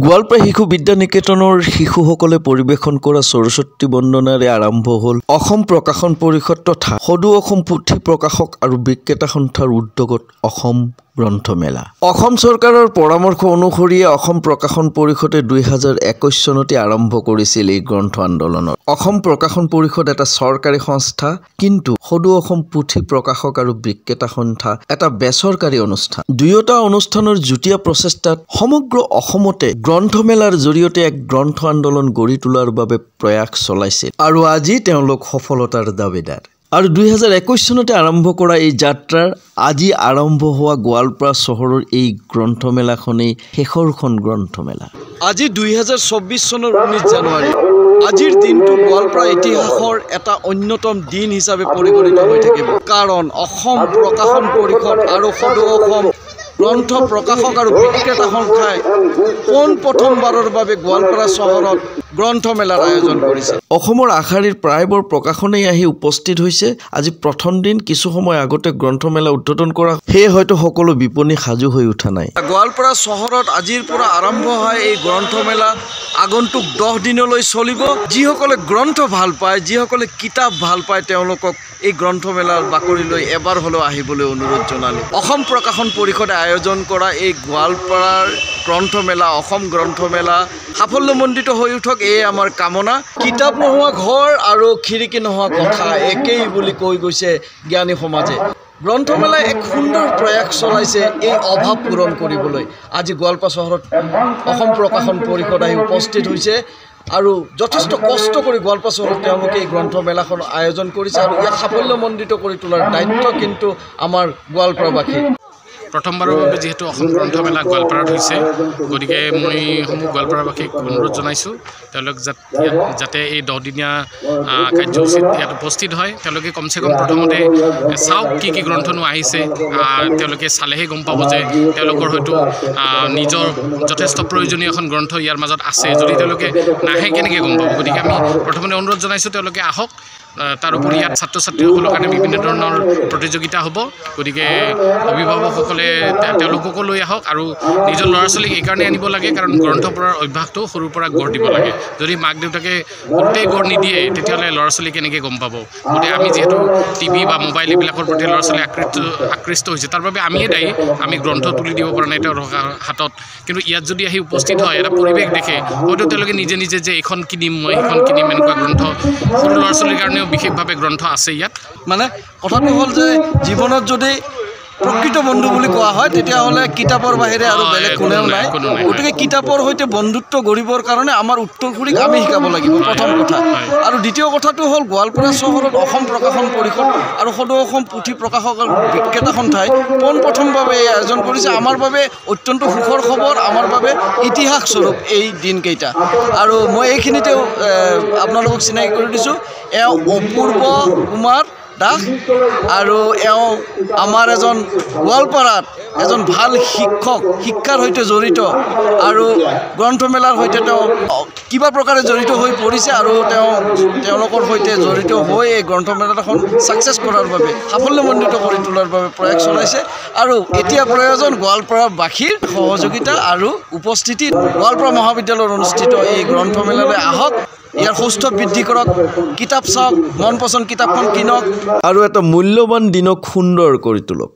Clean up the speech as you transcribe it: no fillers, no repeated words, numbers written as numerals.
গোৱালপাৰা শিশু বিদ্যা নিকেতনৰ শিশুসকলে পৰিবেশন কৰা সৰস্বতী বন্দনাৰে আৰম্ভ হ'ল অসম প্ৰকাশন পৰিষদ তথা সদৌ অসম পুথি প্ৰকাশক আৰু বিক্ৰেতা সন্থাৰ উদ্যোগত অসম গ্ৰন্থমেলা। অসম চৰকাৰৰ পৰামৰ্শ অনুসৰি অসম প্ৰকাশন পৰিষদে 2021 চনতে আৰম্ভ কৰিছিল এই গ্ৰন্থ আন্দোলনৰ। অসম প্ৰকাশন পৰিষদ এটা চৰকাৰী সংস্থা, কিন্তু সদৌ অসম পুথি প্ৰকাশক আৰু বিক্ৰেতা সন্থা এটা বেচৰকাৰী অনুষ্ঠান। দুয়োটা অনুষ্ঠানৰ যুটীয়া প্ৰচেষ্টাত সমগ্ৰ অসমতে গ্ৰন্থমেলাৰ জৰিয়তে এক গ্ৰন্থ আন্দোলন গঢ়ি তোলাৰ বাবে প্ৰয়াস চলাইছিল আৰু আজি তেওঁলোক সফলতাৰ দাবীদাৰ। আৰু 2021 চনতে আৰম্ভ কৰা এই যাত্ৰাৰ আজি আৰম্ভ হোৱা গোৱালপাৰা চহৰৰ এই গ্ৰন্থমেলাখনেই শেষৰখন গ্ৰন্থমেলা। আজি 2024 চনৰ 19 জানুৱাৰী। আজিৰ দিনটো গোৱালপাৰা ইতিহাসৰ এটা অন্যতম দিন হিচাপে পৰিগণিত হৈ থাকিব, কাৰণ অসম প্ৰকাশন পৰিষদ আৰু সদৌ অসম গ্ৰন্থ প্ৰকাশক আৰু বিক্ৰেতা সংস্থাই প্ৰথমবাৰৰ বাবে গোৱালপাৰা চহৰত গ্ৰন্থমেলাৰ আয়োজন কৰিছে। অসমৰ আগশাৰীৰ প্ৰায়বোৰ প্ৰকাশনেই আহি উপস্থিত হৈছে। আজি প্ৰথম দিন, কিছু সময় আগতে গ্ৰন্থমেলা উদ্বোধন কৰা, সেয়ে হয়তো সকলো বিপণী সাজু হৈ উঠা নাই। গোৱালপাৰা চহৰত আজিৰ পৰা আৰম্ভ হয় এই গ্ৰন্থমেলা। আগন্তুক 10 দিনলৈ চলিব। যিসকলে গ্ৰন্থ ভাল পায়, যিসকলে কিতাপ ভাল পায়, তেওঁলোকক এই গ্ৰন্থমেলাৰ বাকৰিলৈ এবাৰ হ'লেও আহিবলৈ অনুৰোধ জনালোঁ। অসম প্ৰকাশন পৰিষদে আয়োজন কৰা এই গোৱালপাৰাৰ গ্ৰন্থমেলা, অসম গ্ৰন্থমেলা সাফল্যমণ্ডিত হৈ উঠক, এয়ে আমাৰ কামনা। কিতাপ নোহোৱা ঘৰ আৰু খিৰিকী নোহোৱা কথা একেই বুলি কৈ গৈছে জ্ঞানী সমাজে। গ্ৰন্থমেলাই এক সুন্দৰ প্ৰয়াস চলাইছে এই অভাৱ পূৰণ কৰিবলৈ। আজি গোৱালপাৰা চহৰত অসম প্ৰকাশন পৰিষদ আহি উপস্থিত হৈছে আৰু যথেষ্ট কষ্ট কৰি গোৱালপাৰা চহৰত তেওঁলোকে এই গ্ৰন্থমেলাখন আয়োজন কৰিছে আৰু ইয়াক সাফল্যমণ্ডিত কৰি তোলাৰ দায়িত্ব কিন্তু আমাৰ গোৱালপাৰাবাসীৰ। প্ৰথমবাৰৰ বাবে যিহেতু অসম গ্ৰন্থমেলা গোৱালপাৰাত হৈছে, গতিকে মই সমূহ গোৱালপাৰাবাসীক অনুৰোধ জনাইছোঁ তেওঁলোক যাতে এই 10 দিনীয়া কাৰ্যসূচীত ইয়াত উপস্থিত হয়। তেওঁলোকে কমচে কম প্ৰথমতে চাওক কি কি গ্ৰন্থনো আহিছে। তেওঁলোকে চালেহে গম পাব যে তেওঁলোকৰ হয়তো নিজৰ যথেষ্ট প্ৰয়োজনীয় এখন গ্ৰন্থ ইয়াৰ মাজত আছে। যদি তেওঁলোকে নাহে কেনেকৈ গম পাব? গতিকে আমি প্ৰথমতে অনুৰোধ জনাইছোঁ তেওঁলোকে আহক। তাৰোপৰি ইয়াত ছাত্ৰ ছাত্ৰীসকলৰ কাৰণে বিভিন্ন ধৰণৰ প্ৰতিযোগিতা হ'ব, গতিকে অভিভাৱকসকলে তেওঁলোককো লৈ আহক আৰু নিজৰ ল'ৰা ছোৱালীক এইকাৰণে আনিব লাগে কাৰণ গ্ৰন্থ পঢ়াৰ অভ্যাসটো সৰুৰ পৰা গঢ় দিব লাগে। যদি মাক দেউতাকে গোটেই গঢ় নিদিয়ে, তেতিয়াহ'লে ল'ৰা ছোৱালী কেনেকৈ গম পাব? গতিকে আমি যিহেতু টিভি বা মোবাইল এইবিলাকৰ প্ৰতি ল'ৰা ছোৱালী আকৃষ্ট হৈছে, তাৰ বাবে আমিয়ে দায়ী। আমি গ্ৰন্থ তুলি দিব পৰা নাই তেওঁলোকৰ হাতত, কিন্তু ইয়াত যদি আহি উপস্থিত হয়, এটা পৰিৱেশ দেখে, হয়তো তেওঁলোকে নিজে নিজে যে এইখন কিনিম, মই এইখন কিনিম, এনেকুৱা গ্ৰন্থ সৰু ল'ৰা ছোৱালীৰ কাৰণেও বিশেষভাৱে গ্ৰন্থ আছে ইয়াত। মানে কথাটো হ'ল যে জীৱনত যদি প্ৰকৃত বন্ধু বুলি কোৱা হয়, তেতিয়াহ'লে কিতাপৰ বাহিৰে আৰু বেলেগ কোনেও নাই। গতিকে কিতাপৰ সৈতে বন্ধুত্ব গঢ়িবৰ কাৰণে আমাৰ উত্তৰ-সুৰীক আমি শিকাব লাগিব, প্ৰথম কথা। আৰু দ্বিতীয় কথাটো হ'ল গোৱালপাৰা চহৰত অসম প্ৰকাশন পৰিষদ আৰু সদৌ অসম পুথি প্ৰকাশক আৰু বিক্ৰেতা সন্থাই পোনপ্ৰথমভাৱে এই আয়োজন কৰিছে। আমাৰ বাবে অত্যন্ত সুখৰ খবৰ, আমাৰ বাবে ইতিহাস স্বৰূপ এই দিনকেইটা। আৰু মই এইখিনিতেও আপোনালোকক চিনাকি কৰি দিছোঁ, এওঁ অপূৰ্ব কুমাৰ দাস আৰু এওঁ আমাৰ এজন গোৱালপাৰাত এজন ভাল শিক্ষক, শিক্ষাৰ সৈতে জড়িত আৰু গ্ৰন্থমেলাৰ সৈতে তেওঁ কিবা প্ৰকাৰে জড়িত হৈ পৰিছে আৰু তেওঁলোকৰ সৈতে জড়িত হৈ এই গ্ৰন্থমেলাখন ছাকচেছ কৰাৰ বাবে, সাফল্যমণ্ডিত কৰি তোলাৰ বাবে প্ৰয়াস চলাইছে। আৰু এতিয়া প্ৰয়োজন গোৱালপাৰাবাসীৰ সহযোগিতা আৰু উপস্থিতিত। গোৱালপাৰা মহাবিদ্যালয়ত অনুষ্ঠিত এই গ্ৰন্থমেলালৈ আহক, ইয়াৰ সুস্থ বৃদ্ধি কৰক, কিতাপ চাওক, মন পচন্দ কিতাপখন কিনক আৰু এটা মূল্যৱান দিনক সুন্দৰ কৰি তোলক।